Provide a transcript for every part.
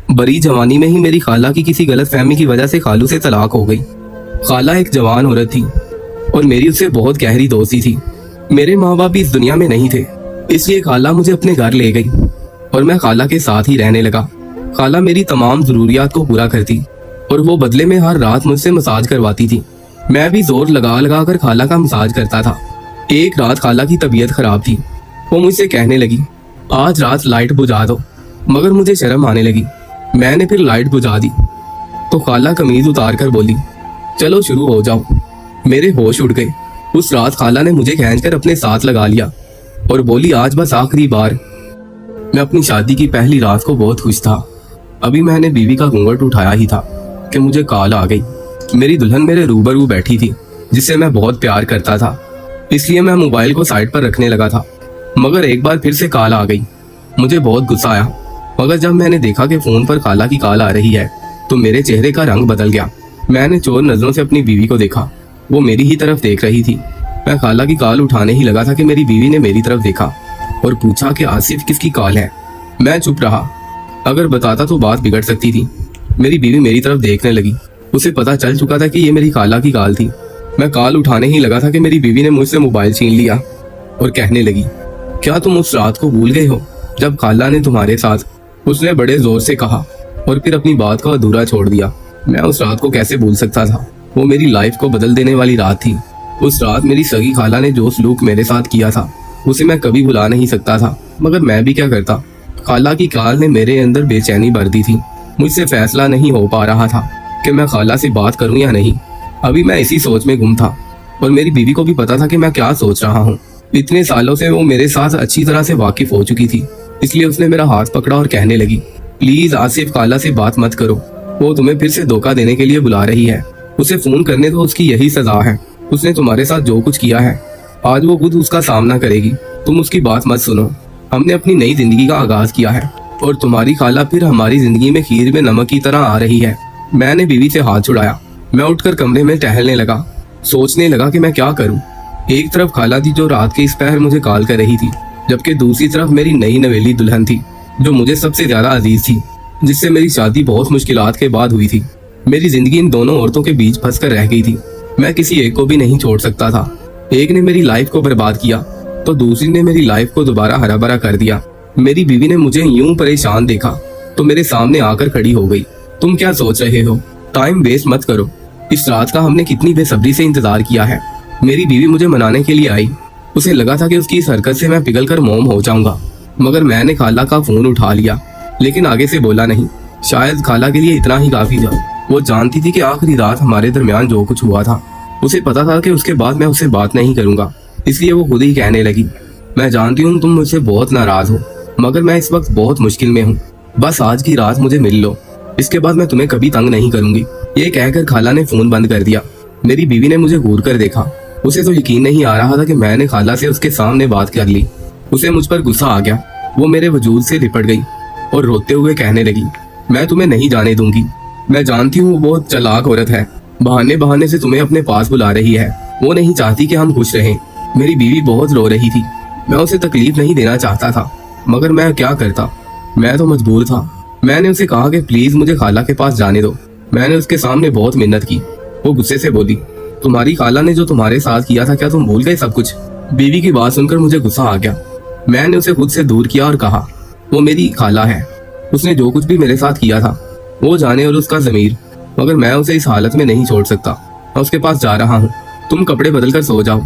बड़ी जवानी में ही मेरी खाला की किसी गलत फहमी की वजह से खालू से तलाक हो गई। खाला एक जवान औरत थी और मेरी उससे बहुत गहरी दोस्ती थी। मेरे माँ बाप भी इस दुनिया में नहीं थे, इसलिए खाला मुझे अपने घर ले गई और मैं खाला के साथ ही रहने लगा। खाला मेरी तमाम जरूरियात को पूरा करती और वो बदले में हर रात मुझसे मसाज करवाती थी। मैं भी जोर लगा लगा कर खाला का मसाज करता था। एक रात खाला की तबीयत खराब थी। वो मुझसे कहने लगी, आज रात लाइट बुझा दो, मगर मुझे शर्म आने लगी। मैंने फिर लाइट बुझा दी तो खाला कमीज उतार कर बोली, चलो शुरू हो जाओ। मेरे होश उड़ गए। उस रात खाला ने मुझे खींचकर अपने साथ लगा लिया और बोली, आज बस आखिरी बार। मैं अपनी शादी की पहली रात को बहुत खुश था। अभी मैंने बीवी का घूंघट उठाया ही था कि मुझे कॉल आ गई। मेरी दुल्हन मेरे रूबरू बैठी थी, जिससे मैं बहुत प्यार करता था, इसलिए मैं मोबाइल को साइड पर रखने लगा था। मगर एक बार फिर से कॉल आ गई। मुझे बहुत गुस्सा आया, मगर जब मैंने देखा कि फोन पर खाला की कॉल आ रही है तो मेरे चेहरे का रंग बदल गया। मैंने चोर नजरों से अपनी बीवी को देखा। वो मेरी ही तरफ देख रही थी। मैं खाला की कॉल उठाने ही लगा था कि मेरी बीवी ने मेरी तरफ देखा और पूछा कि आसिफ किसकी कॉल है। मैं चुप रहा। अगर बताता तो बात बिगड़ सकती थी। मेरी बीवी मेरी तरफ देखने लगी। उसे पता चल चुका था कि ये मेरी खाला की कॉल थी। मैं कॉल उठाने ही लगा था कि मेरी बीवी ने मुझसे मोबाइल छीन लिया और कहने लगी, क्या तुम उस रात को भूल गए हो जब खाला ने तुम्हारे साथ? उसने बड़े जोर से कहा और फिर अपनी बात को अधूरा छोड़ दिया। मैं उस रात को कैसे भूल सकता था? वो मेरी लाइफ को बदल देने वाली रात थी। उस रात मेरी सगी खाला ने जो सलूक मेरे साथ किया था उसे मैं कभी भुला नहीं सकता था। मगर मैं भी क्या करता? खाला की कॉल ने मेरे अंदर बेचैनी भर दी थी। मुझसे फैसला नहीं हो पा रहा था कि मैं खाला से बात करूं या नहीं। अभी मैं इसी सोच में गुम था और मेरी बीवी को भी पता था कि मैं क्या सोच रहा हूँ। इतने सालों से वो मेरे साथ अच्छी तरह से वाकिफ हो चुकी थी, इसलिए उसने मेरा हाथ पकड़ा और कहने लगी, प्लीज आसिफ, खाला से बात मत करो। वो तुम्हें फिर से धोखा देने के लिए बुला रही है। उसे फोन करने दो, उसकी यही सजा है। उसने तुम्हारे साथ जो कुछ किया है आज वो खुद उसका सामना करेगी। तुम उसकी बात मत सुनो। हमने अपनी नई जिंदगी का आगाज किया है और तुम्हारी खाला फिर हमारी जिंदगी में खीर में नमक की तरह आ रही है। मैंने बीवी से हाथ छुड़ाया। मैं उठकर कमरे में टहलने लगा, सोचने लगा कि मैं क्या करूं। एक तरफ खाला थी जो रात के इस पहर मुझे कॉल कर रही थी, जबकि दूसरी तरफ मेरी नई नवेली दुल्हन थी जो मुझे सबसे ज्यादा अजीज थी, जिससे मेरी शादी बहुत मुश्किलात के बाद हुई थी। मेरी जिंदगी इन दोनों औरतों के बीच फंस कर रह गई थी। मैं किसी एक को भी नहीं छोड़ सकता था। एक ने मेरी लाइफ को बर्बाद किया तो दूसरी ने मेरी लाइफ को दोबारा हरा भरा कर दिया। मेरी बीवी ने मुझे यूं परेशान देखा तो मेरे सामने आकर खड़ी हो गई। तुम क्या सोच रहे हो? टाइम वेस्ट मत करो। इस रात का हमने कितनी बेसब्री से इंतजार किया है। मेरी बीवी मुझे मनाने के लिए आई। उसे लगा था कि उसकी इस हरकत से मैं पिघल कर मोम हो जाऊंगा, मगर मैंने खाला का फोन उठा लिया, लेकिन आगे से बोला नहीं। शायद खाला के लिए इतना ही काफी था। वो जानती थी कि आखिरी रात हमारे दरमियान जो कुछ हुआ था, उसे पता था कि उसके बाद मैं उससे बात नहीं करूंगा, इसलिए वो खुद ही कहने लगी, मैं जानती हूँ तुम मुझसे बहुत नाराज हो, मगर मैं इस वक्त बहुत मुश्किल में हूँ। बस आज की रात मुझे मिल लो, इसके बाद मैं तुम्हें कभी तंग नहीं करूंगी। ये कहकर खाला ने फोन बंद कर दिया। मेरी बीवी ने मुझे घूर कर देखा। उसे तो यकीन नहीं आ रहा था कि मैंने खाला से उसके सामने बात कर ली। उसे मुझ पर गुस्सा आ गया। वो मेरे वजूद से लिपट गई और रोते हुए कहने लगी, मैं तुम्हें नहीं जाने दूंगी। मैं जानती हूँ वो बहुत चालाक औरत है, बहाने बहाने से तुम्हें अपने पास बुला रही है। वो नहीं चाहती कि हम खुश रहें। मेरी बीवी बहुत रो रही थी। मैं उसे तकलीफ नहीं देना चाहता था, मगर मैं क्या करता? मैं तो मजबूर था। मैंने उसे कहा कि प्लीज मुझे खाला के पास जाने दो। मैंने उसके सामने बहुत मिन्नत की। वो गुस्से से बोली, तुम्हारी खाला ने जो तुम्हारे साथ किया था, क्या तुम भूल गए सब कुछ? बीवी की बात सुनकर मुझे गुस्सा आ गया। मैंने उसे खुद से दूर किया और कहा, वो मेरी खाला है। उसने जो कुछ भी मेरे साथ किया था वो जाने और उसका ज़मीर, मगर मैं उसे इस हालत में नहीं छोड़ सकता। मैं उसके पास जा रहा हूँ, तुम कपड़े बदल कर सो जाओ।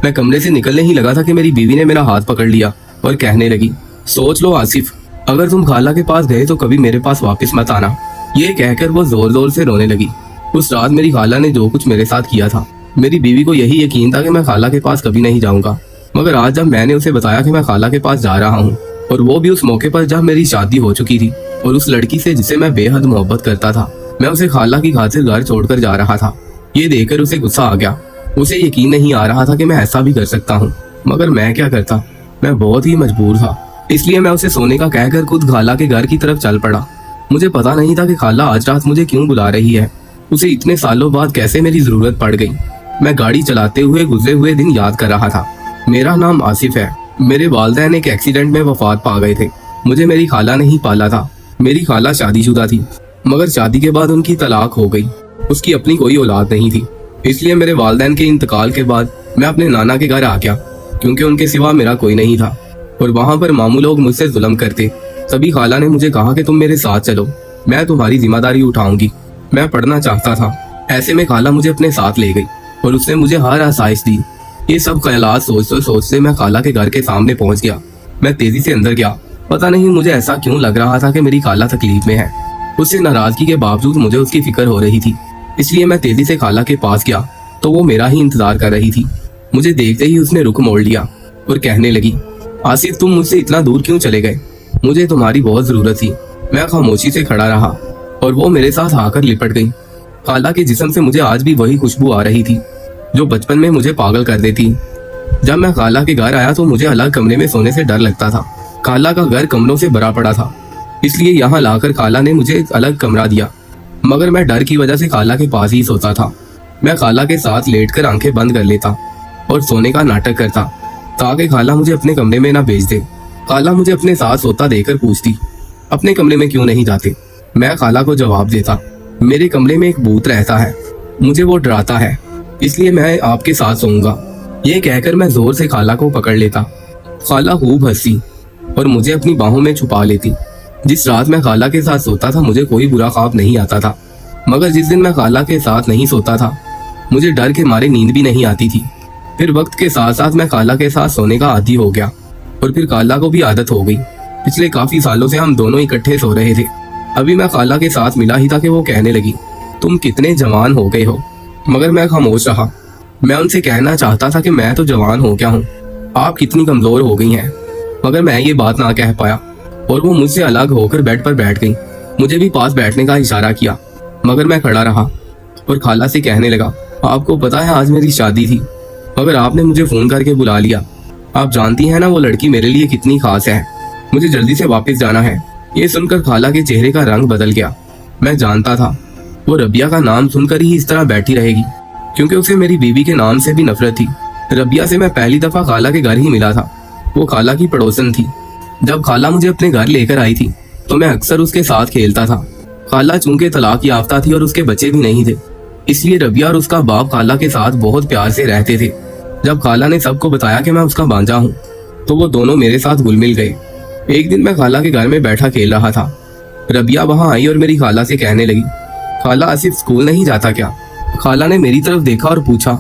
मैं कमरे से निकलने ही लगा था कि मेरी बीवी ने मेरा हाथ पकड़ लिया और कहने लगी, सोच लो आसिफ, अगर तुम खाला के पास गए तो कभी मेरे पास वापस मत आना। ये कहकर वो जोर जोर से रोने लगी। उस रात मेरी खाला ने जो कुछ मेरे साथ किया था, मेरी बीवी को यही यकीन था कि मैं खाला के पास कभी नहीं जाऊंगा। मगर आज जब मैंने उसे बताया कि मैं खाला के पास जा रहा हूँ, और वो भी उस मौके पर जब मेरी शादी हो चुकी थी और उस लड़की से जिसे मैं बेहद मोहब्बत करता था, मैं उसे खाला की खातिर घर छोड़कर जा रहा था। ये देखकर उसे गुस्सा आ गया। उसे यकीन नहीं आ रहा था कि मैं ऐसा भी कर सकता हूँ, मगर मैं क्या करता? मैं बहुत ही मजबूर था। इसलिए मैं उसे सोने का कहकर खुद खाला के घर की तरफ चल पड़ा। मुझे पता नहीं था कि खाला आज रात मुझे क्यों बुला रही है। उसे इतने सालों बाद कैसे मेरी जरूरत पड़ गई। मैं गाड़ी चलाते हुए गुजरे हुए दिन याद कर रहा था। मेरा नाम आसिफ है। मेरे वालिदैन एक एक्सीडेंट में वफात पा गए थे। मुझे मेरी खाला ने ही पाला था। मेरी खाला शादीशुदा थी, मगर शादी के बाद उनकी तलाक हो गई। उसकी अपनी कोई औलाद नहीं थी, इसलिए मेरे वालिदैन के इंतकाल के बाद मैं अपने नाना के घर आ गया, क्योंकि उनके सिवा मेरा कोई नहीं था और वहां पर मामू लोग मुझसे जुल्म करते। तभी खाला ने मुझे कहा कि तुम मेरे साथ चलो, मैं तुम्हारी जिम्मेदारी उठाऊंगी। मैं पढ़ना चाहता था। ऐसे में खाला मुझे अपने साथ ले गई और उसने मुझे हर आसाइश दी। ये सब ख्यालात सोचते सोचते मैं खाला के घर के सामने पहुंच गया। मैं तेजी से अंदर गया। पता नहीं मुझे ऐसा क्यों लग रहा था कि मेरी खाला तकलीफ में है। उससे नाराजगी के बावजूद मुझे उसकी फिक्र हो रही थी, इसलिए मैं तेजी से खाला के पास गया तो वो मेरा ही इंतजार कर रही थी। मुझे देखते ही उसने रुख मोड़ लिया और कहने लगी, आसिफ तुम मुझसे इतना दूर क्यों चले गए? मुझे तुम्हारी बहुत जरूरत थी। मैं खामोशी से खड़ा रहा और वो मेरे साथ आकर लिपट गई। खाला के जिस्म से मुझे आज भी वही खुशबू आ रही थी जो बचपन में मुझे पागल कर देती। जब मैं खाला के घर आया तो मुझे अलग कमरे में सोने से डर लगता था। खाला का घर कमरों से भरा पड़ा था, इसलिए यहाँ लाकर खाला ने मुझे एक अलग कमरा दिया, मगर मैं डर की वजह से खाला के पास ही सोता था। मैं खाला के साथ लेटकर आंखें बंद कर लेता और सोने का नाटक करता ताकि खाला मुझे अपने कमरे में ना भेज दे। खाला मुझे अपने साथ सोता देखकर पूछती, अपने कमरे में क्यों नहीं जाते? मैं खाला को जवाब देता, मेरे कमरे में एक भूत रहता है, मुझे वो डराता है, इसलिए मैं आपके साथ सोऊंगा। ये कहकर मैं जोर से खाला को पकड़ लेता। खाला खूब हंसी और मुझे अपनी बाहों में छुपा लेती। जिस रात मैं खाला के साथ सोता था मुझे कोई बुरा ख्वाब नहीं आता था, मगर जिस दिन मैं खाला के साथ नहीं सोता था मुझे डर के मारे नींद भी नहीं आती थी। फिर वक्त के साथ साथ मैं खाला के साथ सोने का आदी हो गया और फिर खाला को भी आदत हो गई। पिछले काफी सालों से हम दोनों इकट्ठे सो रहे थे। अभी मैं खाला के साथ मिला ही था कि वो कहने लगी, तुम कितने जवान हो गए हो। मगर मैं खामोश रहा। मैं उनसे कहना चाहता था कि मैं तो जवान हो गया हूँ, आप कितनी कमजोर हो गई हैं, मगर मैं ये बात ना कह पाया और वो मुझसे अलग होकर बेड पर बैठ गई। मुझे भी पास बैठने का इशारा किया, मगर मैं खड़ा रहा और खाला से कहने लगा, आपको पता है आज मेरी शादी थी, मगर आपने मुझे फोन करके बुला लिया। आप जानती हैं ना वो लड़की मेरे लिए कितनी खास है, मुझे जल्दी से वापस जाना है। ये सुनकर खाला के चेहरे का रंग बदल गया। मैं जानता था वो रबिया का नाम सुनकर ही इस तरह बैठी रहेगी, क्योंकि उसे मेरी बीवी के नाम से भी नफरत थी। रबिया से मैं पहली दफा खाला के घर ही मिला था। वो खाला की पड़ोसन थी। जब खाला मुझे अपने घर लेकर आई थी तो मैं अक्सर उसके साथ खेलता था। खाला चूंकि तलाक याफ्ता थी और उसके बच्चे भी नहीं थे, इसलिए रबिया और उसका बाप खाला के साथ बहुत प्यार से रहते थे। जब खाला ने सबको बताया कि मैं उसका भांजा हूँ तो वो दोनों मेरे साथ घुल मिल गए। एक दिन मैं खाला के घर में बैठा खेल रहा था। रबिया वहां आई और मेरी खाला से कहने लगी, खाला आसिफ स्कूल नहीं जाता क्या? खाला ने मेरी तरफ देखा और पूछा,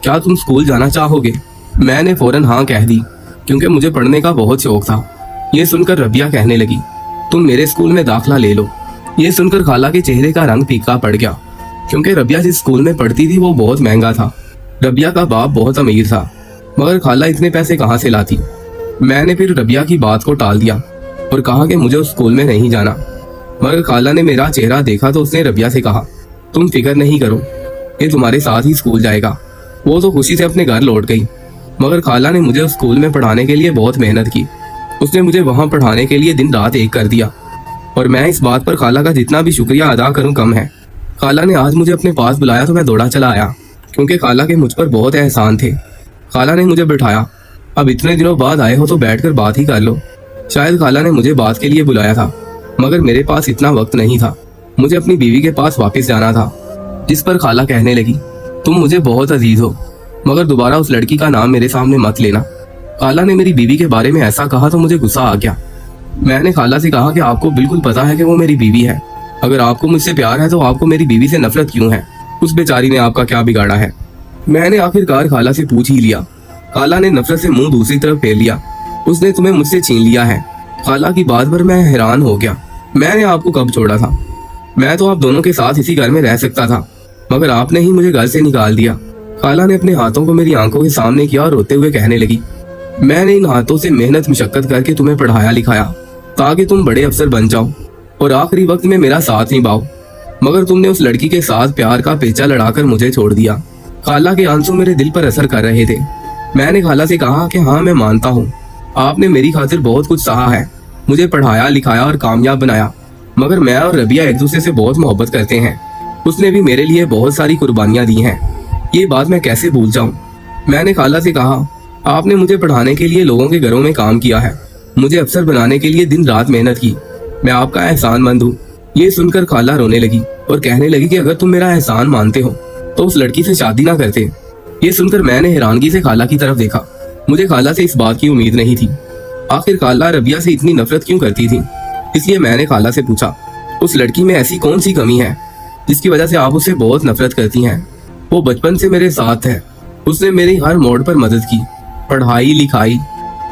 क्या तुम स्कूल जाना चाहोगे? मैंने फौरन हाँ कह दी, क्योंकि मुझे पढ़ने का बहुत शौक था। ये सुनकर रबिया कहने लगी, तुम मेरे स्कूल में दाखिला ले लो। ये सुनकर खाला के चेहरे का रंग फीका पड़ गया, क्योंकि रबिया जिस स्कूल में पढ़ती थी वो बहुत महंगा था। रबिया का बाप बहुत अमीर था, मगर खाला इतने पैसे कहाँ से लाती? मैंने फिर रबिया की बात को टाल दिया और कहा कि मुझे उस स्कूल में नहीं जाना। मगर खाला ने मेरा चेहरा देखा तो उसने रबिया से कहा, तुम फिक्र नहीं करो, ये तुम्हारे साथ ही स्कूल जाएगा। वो तो खुशी से अपने घर लौट गई। मगर खाला ने मुझे उस स्कूल में पढ़ाने के लिए बहुत मेहनत की। उसने मुझे वहां पढ़ाने के लिए दिन रात एक कर दिया और मैं इस बात पर खाला का जितना भी शुक्रिया अदा करूं कम है। खाला ने आज मुझे अपने पास बुलाया तो मैं दौड़ा चला आया, क्योंकि खाला के मुझ पर बहुत एहसान थे। खाला ने मुझे बिठाया, अब इतने दिनों बाद आए हो तो बैठकर बात ही कर लो। शायद खाला ने मुझे बात के लिए बुलाया था, मगर मेरे पास इतना वक्त नहीं था। मुझे अपनी बीवी के पास वापस जाना था। जिस पर खाला कहने लगी, तुम मुझे बहुत अजीज हो, मगर दोबारा उस लड़की का नाम मेरे सामने मत लेना। खाला ने मेरी बीवी के बारे में ऐसा कहा तो मुझे गुस्सा आ गया। मैंने खाला से कहा कि आपको बिल्कुल पता है कि वो मेरी बीवी है। अगर आपको मुझसे प्यार है तो आपको मेरी बीवी से नफरत क्यों है? उस बेचारी ने आपका क्या बिगाड़ा है? मैंने आखिरकार खाला से पूछ ही लिया। खाला ने नफरत से मुंह दूसरी तरफ फेर लिया। उसने तुम्हें मुझसे छीन लिया है। खाला की बात पर मैं हैरान हो गया। मैंने आपको कब छोड़ा था? मैं तो आप दोनों के साथ इसी घर में रह सकता था, मगर आपने ही मुझे घर से निकाल दिया। खाला ने अपने हाथों को मेरी आंखों के सामने किया और रोते हुए कहने लगी, मैंने इन हाथों से मेहनत मशक्कत करके तुम्हें पढ़ाया लिखाया ताकि तुम बड़े अफसर बन जाओ और आखिरी वक्त में मेरा साथ निभाओ, मगर तुमने उस लड़की के साथ प्यार का पेचा लड़ाकर मुझे छोड़ दिया। खाला के आंसू मेरे दिल पर असर कर रहे थे। मैंने खाला से कहा कि हाँ मैं मानता हूँ, आपने मेरी खातिर बहुत कुछ सहा है, मुझे पढ़ाया लिखाया और कामयाब बनाया, मगर मैं और रबिया एक दूसरे से बहुत मोहब्बत करते हैं। उसने भी मेरे लिए बहुत सारी कुर्बानियां दी हैं, ये बात मैं कैसे भूल जाऊं। मैंने खाला से कहा, आपने मुझे पढ़ाने के लिए लोगों के घरों में काम किया है, मुझे अफसर बनाने के लिए दिन रात मेहनत की, मैं आपका एहसानमंद हूँ। ये सुनकर खाला रोने लगी और कहने लगी कि अगर तुम मेरा एहसान मानते हो तो उस लड़की से शादी ना करते। ये सुनकर मैंने हैरानगी से खाला की तरफ देखा। मुझे खाला से इस बात की उम्मीद नहीं थी। आखिर खाला रबिया से इतनी नफरत क्यों करती थी? इसलिए मैंने खाला से पूछा, उस लड़की में ऐसी कौन सी कमी है जिसकी वजह से आप उससे बहुत नफरत करती हैं? वो बचपन से मेरे साथ है। उसने मेरी हर मोड़ पर मदद की, पढ़ाई लिखाई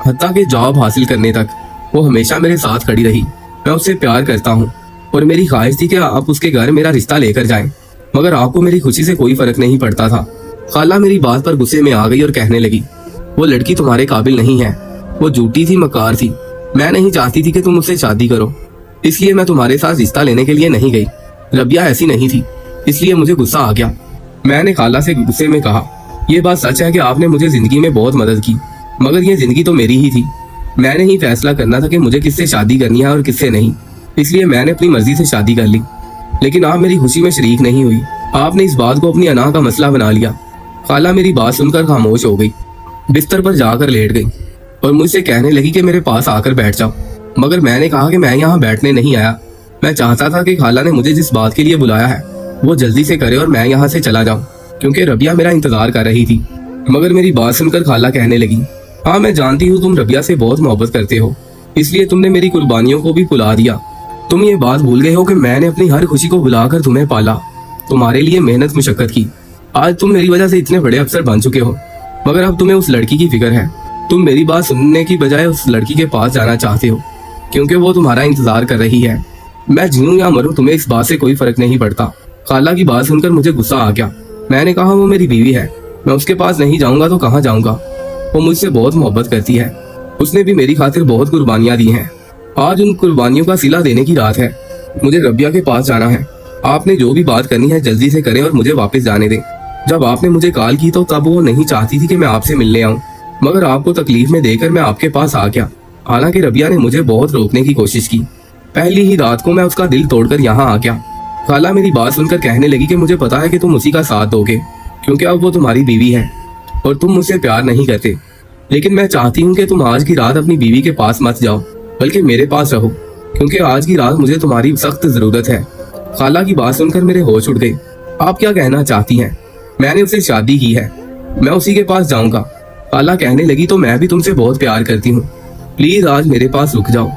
हत्ता के जॉब हासिल करने तक वो हमेशा मेरे साथ खड़ी रही। मैं उससे प्यार करता हूँ और मेरी ख्वाहिश थी कि आप उसके घर मेरा रिश्ता लेकर जाएं, मगर आपको मेरी खुशी से कोई फर्क नहीं पड़ता था। खाला मेरी बात पर गुस्से में आ गई और कहने लगी, वो लड़की तुम्हारे काबिल नहीं है। वो झूठी थी, मक्कार थी। मैं नहीं चाहती थी कि तुम उससे शादी करो, इसलिए मैं तुम्हारे साथ रिश्ता लेने के लिए नहीं गई। रबिया ऐसी नहीं थी, इसलिए मुझे गुस्सा आ गया। मैंने खाला से गुस्से में कहा, ये बात सच है कि आपने मुझे जिंदगी में बहुत मदद की, मगर ये जिंदगी तो मेरी ही थी। मैंने ही फैसला करना था कि मुझे किससे शादी करनी है और किससे नहीं, इसलिए मैंने अपनी मर्जी से शादी कर ली। लेकिन आप मेरी खुशी में शरीक नहीं हुई। आपने इस बात को अपनी अना का मसला बना लिया। खाला मेरी बात सुनकर खामोश हो गई, बिस्तर पर जाकर लेट गई और मुझसे कहने लगी कि मेरे पास आकर बैठ जाओ। मगर मैंने कहा कि मैं यहाँ बैठने नहीं आया। मैं चाहता था कि खाला ने मुझे जिस बात के लिए बुलाया है वो जल्दी से करे और मैं यहाँ से चला जाऊँ, क्योंकि रबिया मेरा इंतजार कर रही थी। मगर मेरी बात सुनकर खाला कहने लगी, हाँ मैं जानती हूँ तुम रबिया से बहुत मोहब्बत करते हो, इसलिए तुमने मेरी कुर्बानियों को भी भुला दिया। तुम ये बात भूल गए हो कि मैंने अपनी हर खुशी को भुलाकर तुम्हें पाला, तुम्हारे लिए मेहनत मुशक्कत की। आज तुम मेरी वजह से इतने बड़े अफसर बन चुके हो, मगर अब तुम्हें उस लड़की की फिक्र है। तुम मेरी बात सुनने की बजाय उस लड़की के पास जाना चाहते हो, क्योंकि वो तुम्हारा इंतजार कर रही है। मैं जीऊं या मरूं तुम्हें इस बात से कोई फर्क नहीं पड़ता। खाला की बात सुनकर मुझे गुस्सा आ गया। मैंने कहा, वो मेरी बीवी है, मैं उसके पास नहीं जाऊंगा तो कहाँ जाऊंगा? वो मुझसे बहुत मोहब्बत करती है, उसने भी मेरी खातिर बहुत कुर्बानियां दी हैं। आज उन कुर्बानियों का सिला देने की रात है। मुझे रबिया के पास जाना है। आपने जो भी बात करनी है जल्दी से करें और मुझे वापस जाने दें। जब आपने मुझे कॉल की तो तब वो नहीं चाहती थी कि मैं आपसे मिलने आऊं, मगर आपको तकलीफ में देकर मैं आपके पास आ गया। हालांकि रबिया ने मुझे बहुत रोकने की कोशिश की। पहली ही रात को मैं उसका दिल तोड़कर यहाँ आ गया। खाला मेरी बात सुनकर कहने लगी कि मुझे पता है कि तुम उसी का साथ दोगे, क्योंकि अब वो तुम्हारी बीवी है और तुम मुझसे प्यार नहीं करते। लेकिन मैं चाहती हूँ कि तुम आज की रात अपनी बीवी के पास मत जाओ, बल्कि मेरे पास रहो, क्योंकि आज की रात मुझे तुम्हारी सख्त जरूरत है। खाला की बात सुनकर मेरे होश उड़ गए। आप क्या कहना चाहती हैं? मैंने उससे शादी की है, मैं उसी के पास जाऊंगा। खाला कहने लगी, तो मैं भी तुमसे बहुत प्यार करती हूँ, प्लीज आज मेरे पास रुक जाओ,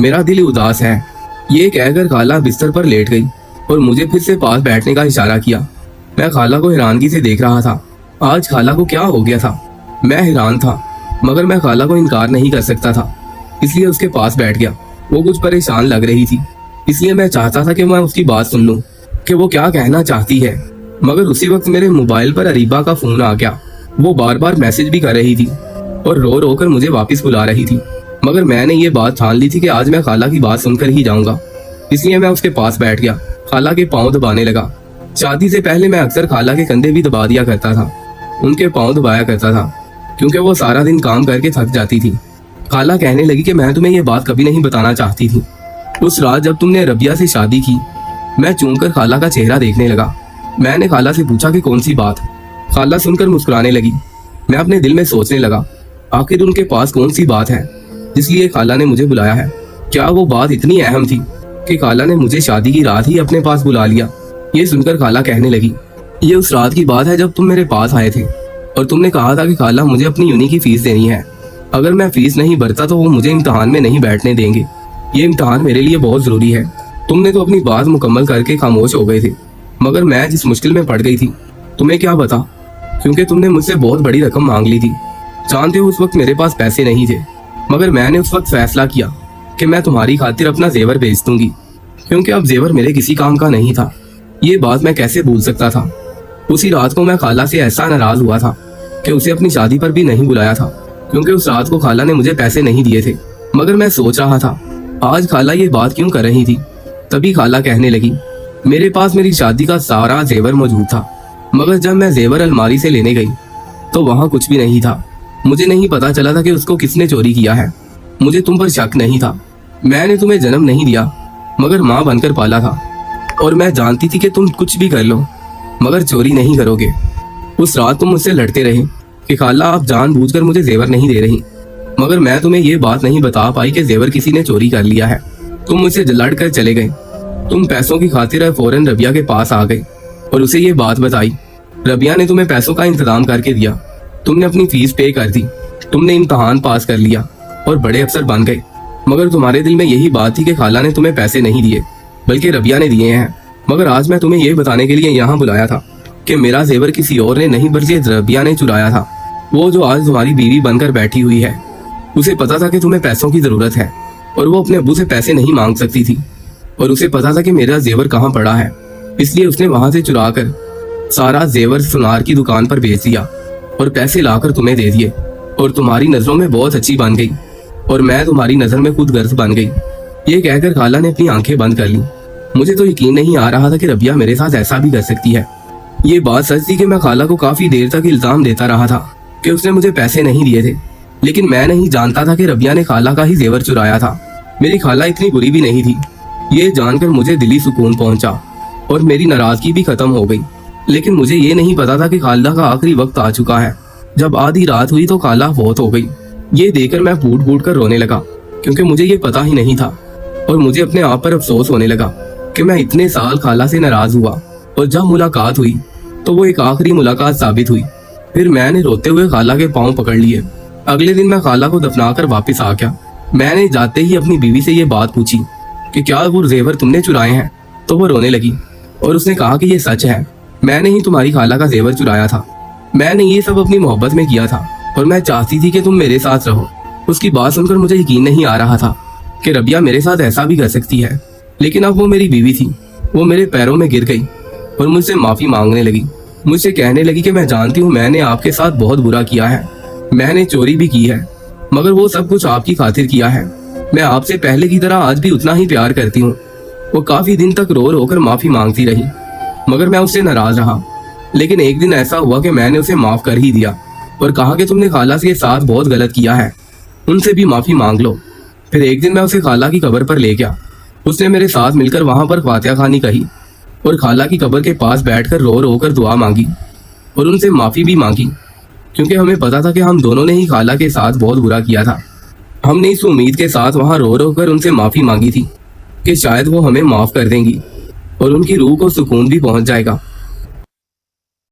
मेरा दिल उदास है। ये कहकर खाला बिस्तर पर लेट गई और मुझे फिर से पास बैठने का इशारा किया। मैं खाला को हैरानगी से देख रहा था। आज खाला को क्या हो गया था? मैं हैरान था, मगर मैं खाला को इनकार नहीं कर सकता था, इसलिए उसके पास बैठ गया। वो कुछ परेशान लग रही थी, इसलिए मैं चाहता था कि मैं उसकी बात सुन लूं कि वो क्या कहना चाहती है। मगर उसी वक्त मेरे मोबाइल पर अरीबा का फोन आ गया। वो बार बार मैसेज भी कर रही थी और रो रो कर मुझे वापस बुला रही थी। मगर मैंने ये बात ठान ली थी कि आज मैं खाला की बात सुनकर ही जाऊंगा, इसलिए मैं उसके पास बैठ गया। खाला के पाँव दबाने लगा। शादी से पहले मैं अक्सर खाला के कंधे भी दबा दिया करता था, उनके पाँव दबाया करता था, क्योंकि वो सारा दिन काम करके थक जाती थी। खाला कहने लगी कि मैं तुम्हें ये बात कभी नहीं बताना चाहती थी। उस रात जब तुमने रबिया से शादी की, मैं चूम कर खाला का चेहरा देखने लगा। मैंने खाला से पूछा कि कौन सी बात? खाला सुनकर मुस्कुराने लगी। मैं अपने दिल में सोचने लगा, आखिर उनके पास कौन सी बात है जिसलिए खाला ने मुझे बुलाया है? क्या वो बात इतनी अहम थी कि खाला ने मुझे शादी की रात ही अपने पास बुला लिया? ये सुनकर खाला कहने लगी, ये उस रात की बात है जब तुम मेरे पास आए थे और तुमने कहा था कि खाला मुझे अपनी यूनी की फीस देनी है। अगर मैं फीस नहीं भरता तो वो मुझे इम्तिहान में नहीं बैठने देंगे। ये इम्तिहान मेरे लिए बहुत जरूरी है। तुमने तो अपनी बात मुकम्मल करके खामोश हो गए थे, मगर मैं जिस मुश्किल में पड़ गई थी तुम्हें क्या बता, क्योंकि तुमने मुझसे बहुत बड़ी रकम मांग ली थी। जानते हो उस वक्त मेरे पास पैसे नहीं थे, मगर मैंने उस वक्त फैसला किया कि मैं तुम्हारी खातिर अपना जेवर बेच दूंगी, क्योंकि अब जेवर मेरे किसी काम का नहीं था। ये बात मैं कैसे भूल सकता था? उसी रात को मैं खाला से ऐसा नाराज हुआ था कि उसे अपनी शादी पर भी नहीं बुलाया था, क्योंकि उस रात को खाला ने मुझे पैसे नहीं दिए थे। मगर मैं सोच रहा था आज खाला ये बात क्यों कर रही थी। तभी खाला कहने लगी, मेरे पास मेरी शादी का सारा जेवर मौजूद था, मगर जब मैं जेवर अलमारी से लेने गई तो वहाँ कुछ भी नहीं था। मुझे नहीं पता चला था कि उसको किसने चोरी किया है। मुझे तुम पर शक नहीं था। मैंने तुम्हें जन्म नहीं दिया, मगर माँ बनकर पाला था, और मैं जानती थी कि तुम कुछ भी कर लो मगर चोरी नहीं करोगे। उस रात तुम मुझसे लड़ते रहे कि खाला आप जानबूझकर मुझे जेवर नहीं दे रही, मगर मैं तुम्हें ये बात नहीं बता पाई कि जेवर किसी ने चोरी कर लिया है। तुम मुझसे लड़ कर चले गए। तुम पैसों की खातिर फौरन रबिया के पास आ गए और उसे ये बात बताई। रबिया ने तुम्हें पैसों का इंतजाम करके दिया। तुमने अपनी फीस पे कर दी। तुमने इम्तहान पास कर लिया और बड़े अफसर बन गए। मगर तुम्हारे दिल में यही बात थी कि खाला ने तुम्हें पैसे नहीं दिए, बल्कि रबिया ने दिए हैं। मगर आज मैं तुम्हें यह बताने के लिए यहाँ बुलाया था कि मेरा जेवर किसी और ने नहीं बल्कि रबिया ने चुराया था। वो जो आज तुम्हारी बीवी बनकर बैठी हुई है, उसे पता था कि तुम्हें पैसों की जरूरत है और वो अपने अब्बू से पैसे नहीं मांग सकती थी। और उसे पता था कि मेरा जेवर कहाँ पड़ा है, इसलिए उसने वहां से चुरा कर सारा जेवर सुनार की दुकान पर बेच दिया और पैसे लाकर तुम्हें दे दिए। और तुम्हारी नजरों में बहुत अच्छी बन गई और मैं तुम्हारी नजर में खुद गर्ज बन गई। ये कहकर खाला ने अपनी आंखें बंद कर ली। मुझे तो यकीन नहीं आ रहा था कि रबिया मेरे साथ ऐसा भी कर सकती है। ये बात सच थी कि मैं खाला को काफी देर तक इल्जाम देता रहा था कि उसने मुझे पैसे नहीं दिए थे, लेकिन मैं नहीं जानता था कि रबिया ने खाला का ही जेवर चुराया था। मेरी खाला इतनी बुरी भी नहीं थी। ये जानकर मुझे दिली सुकून पहुंचा और मेरी नाराजगी भी खत्म हो गई। लेकिन मुझे ये नहीं पता था कि खाला का आखिरी वक्त आ चुका है। जब आधी रात हुई तो खाला फौत हो गई। ये देखकर मैं फूट फूट कर रोने लगा, क्योंकि मुझे ये पता ही नहीं था और मुझे अपने आप पर अफसोस होने लगा कि मैं इतने साल खाला से नाराज हुआ। और जब मुलाकात हुई तो वो एक आखिरी मुलाकात साबित हुई। फिर मैंने रोते हुए खाला के पांव पकड़ लिए। अगले दिन मैं खाला को दफनाकर वापस आ गया। मैंने जाते ही अपनी बीवी से ये बात पूछी कि क्या वो जेवर तुमने चुराए हैं, तो वो रोने लगी और उसने कहा कि ये सच है, मैंने ही तुम्हारी खाला का जेवर चुराया था। मैंने ये सब अपनी मोहब्बत में किया था और मैं चाहती थी कि तुम मेरे साथ रहो। उसकी बात सुनकर मुझे यकीन नहीं आ रहा था कि रबिया मेरे साथ ऐसा भी कर सकती है। लेकिन अब वो मेरी बीवी थी। वो मेरे पैरों में गिर गई और मुझसे माफी मांगने लगी। मुझसे कहने लगी कि मैं जानती हूँ मैंने आपके साथ बहुत बुरा किया है, मैंने चोरी भी की है, मगर वो सब कुछ आपकी खातिर किया है। मैं आपसे पहले की तरह आज भी उतना ही प्यार करती हूँ। वो काफी दिन तक रो रो कर माफी मांगती रही, मगर मैं उससे नाराज रहा। लेकिन एक दिन ऐसा हुआ कि मैंने उसे माफ कर ही दिया और कहा कि तुमने खाला के साथ बहुत गलत किया है, उनसे भी माफी मांग लो। फिर एक दिन मैं उसे खाला की कब्र पर ले गया। उसने मेरे साथ मिलकर वहां पर फातिहा खानी कही और खाला की कब्र के पास बैठकर रो रो कर दुआ मांगी और उनसे माफी भी मांगी, क्योंकि हमें पता था कि हम दोनों ने ही खाला के साथ बहुत बुरा किया था। हमने इस उम्मीद के साथ वहां रो रो कर उनसे माफी मांगी थी कि शायद वो हमें माफ कर देंगी और उनकी रूह को सुकून भी पहुंच जाएगा।